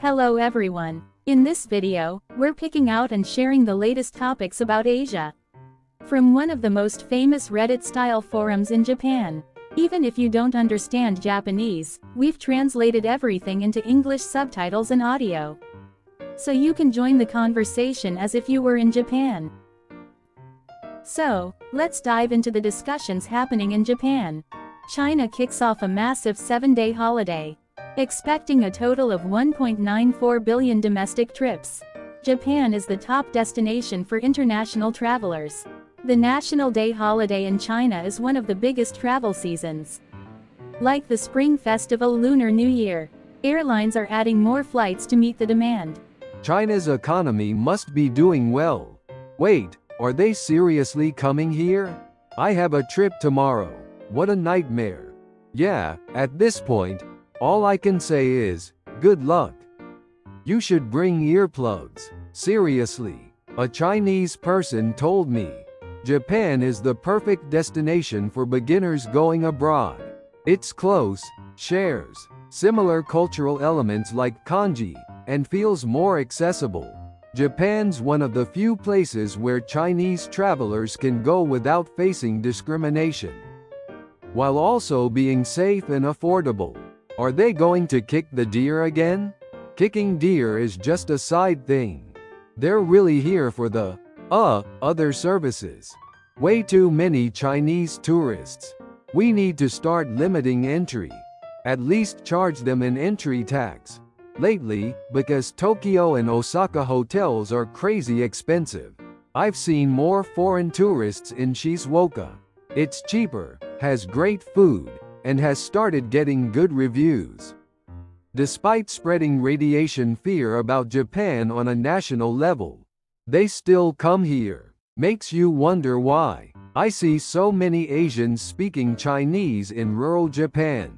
Hello everyone. In this video, we're picking out and sharing the latest topics about Asia. From one of the most famous Reddit-style forums in Japan. Even if you don't understand Japanese, we've translated everything into English subtitles and audio. So you can join the conversation as if you were in Japan. So, let's dive into the discussions happening in Japan. China kicks off a massive 7-day holiday, expecting a total of 1.94 billion domestic trips. Japan is the top destination for international travelers. The National Day holiday in China is one of the biggest travel seasons. Like the Spring Festival Lunar New Year, airlines are adding more flights to meet the demand. China's economy must be doing well. Wait, are they seriously coming here? I have a trip tomorrow. What a nightmare. Yeah, at this point, all I can say is, good luck. You should bring earplugs. Seriously. A Chinese person told me, Japan is the perfect destination for beginners going abroad. It's close, shares similar cultural elements like kanji, and feels more accessible. Japan's one of the few places where Chinese travelers can go without facing discrimination, while also being safe and affordable. Are they going to kick the deer again? Kicking deer is just a side thing. They're really here for the other services. Way too many Chinese tourists. We need to start limiting entry. At least charge them an entry tax. Lately, because Tokyo and Osaka hotels are crazy expensive, I've seen more foreign tourists in Shizuoka. It's cheaper, has great food, and has started getting good reviews. Despite spreading radiation fear about Japan on a national level, they still come here. Makes you wonder why. I see so many Asians speaking Chinese in rural Japan.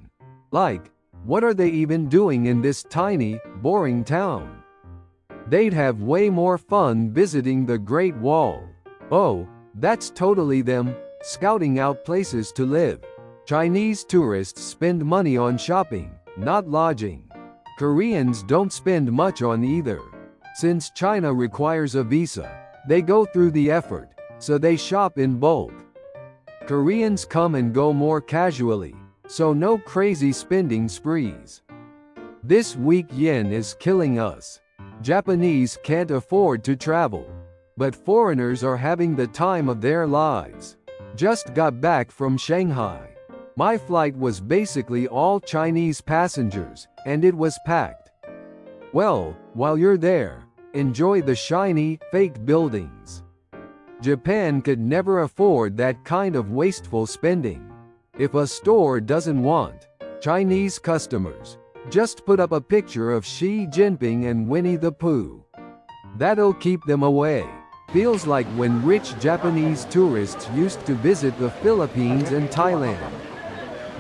Like, what are they even doing in this tiny, boring town? They'd have way more fun visiting the Great Wall. Oh, that's totally them, scouting out places to live. Chinese tourists spend money on shopping, not lodging. Koreans don't spend much on either. Since China requires a visa, they go through the effort, so they shop in bulk. Koreans come and go more casually, so no crazy spending sprees. This weak yen is killing us. Japanese can't afford to travel, but foreigners are having the time of their lives. Just got back from Shanghai. My flight was basically all Chinese passengers, and it was packed. Well, while you're there, enjoy the shiny, fake buildings. Japan could never afford that kind of wasteful spending. If a store doesn't want Chinese customers, just put up a picture of Xi Jinping and Winnie the Pooh. That'll keep them away. Feels like when rich Japanese tourists used to visit the Philippines and Thailand.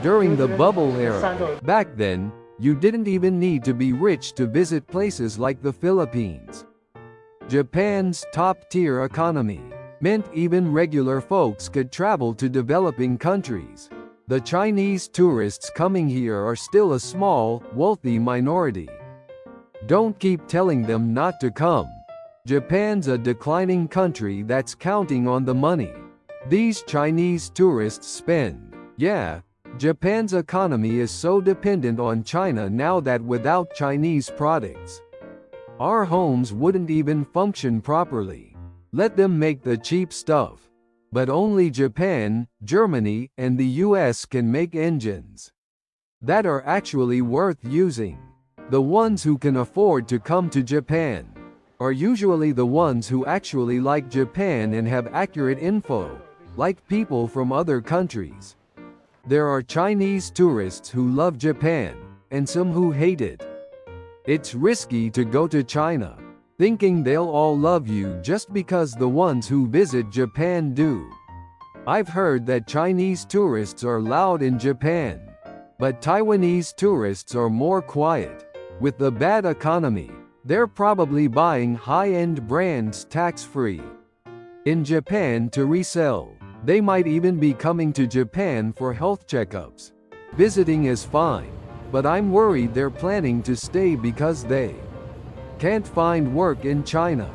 During the bubble era, back then, you didn't even need to be rich to visit places like the Philippines. Japan's top-tier economy meant even regular folks could travel to developing countries. The Chinese tourists coming here are still a small, wealthy minority. Don't keep telling them not to come. Japan's a declining country that's counting on the money these Chinese tourists spend. Yeah, Japan's economy is so dependent on China now that without Chinese products, our homes wouldn't even function properly. Let them make the cheap stuff. But only Japan, Germany, and the US can make engines that are actually worth using. The ones who can afford to come to Japan are usually the ones who actually like Japan and have accurate info, like people from other countries. There are Chinese tourists who love Japan, and some who hate it. It's risky to go to China thinking they'll all love you just because the ones who visit Japan do. I've heard that Chinese tourists are loud in Japan, but Taiwanese tourists are more quiet. With the bad economy, they're probably buying high-end brands tax-free in Japan to resell. They might even be coming to Japan for health checkups. Visiting is fine, but I'm worried they're planning to stay because they can't find work in China.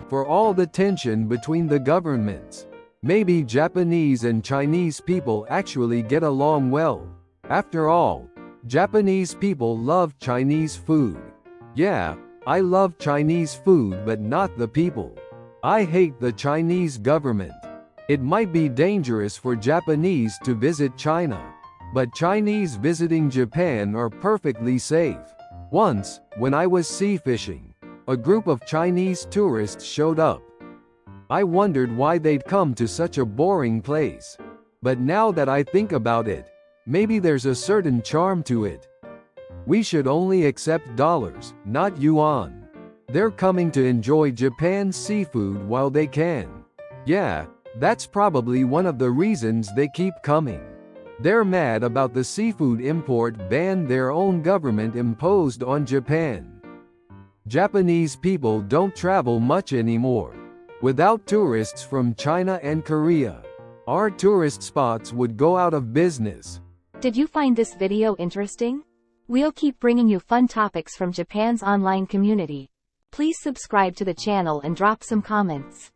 For all the tension between the governments, maybe Japanese and Chinese people actually get along well. After all, Japanese people love Chinese food. Yeah, I love Chinese food but not the people. I hate the Chinese government. It might be dangerous for Japanese to visit China, but Chinese visiting Japan are perfectly safe. Once, when I was sea fishing, a group of Chinese tourists showed up. I wondered why they'd come to such a boring place. But now that I think about it, maybe there's a certain charm to it. We should only accept dollars, not yuan. They're coming to enjoy Japan's seafood while they can. Yeah, that's probably one of the reasons they keep coming. They're mad about the seafood import ban their own government imposed on Japan. Japanese people don't travel much anymore. Without tourists from China and Korea, our tourist spots would go out of business. Did you find this video interesting? We'll keep bringing you fun topics from Japan's online community. Please subscribe to the channel and drop some comments.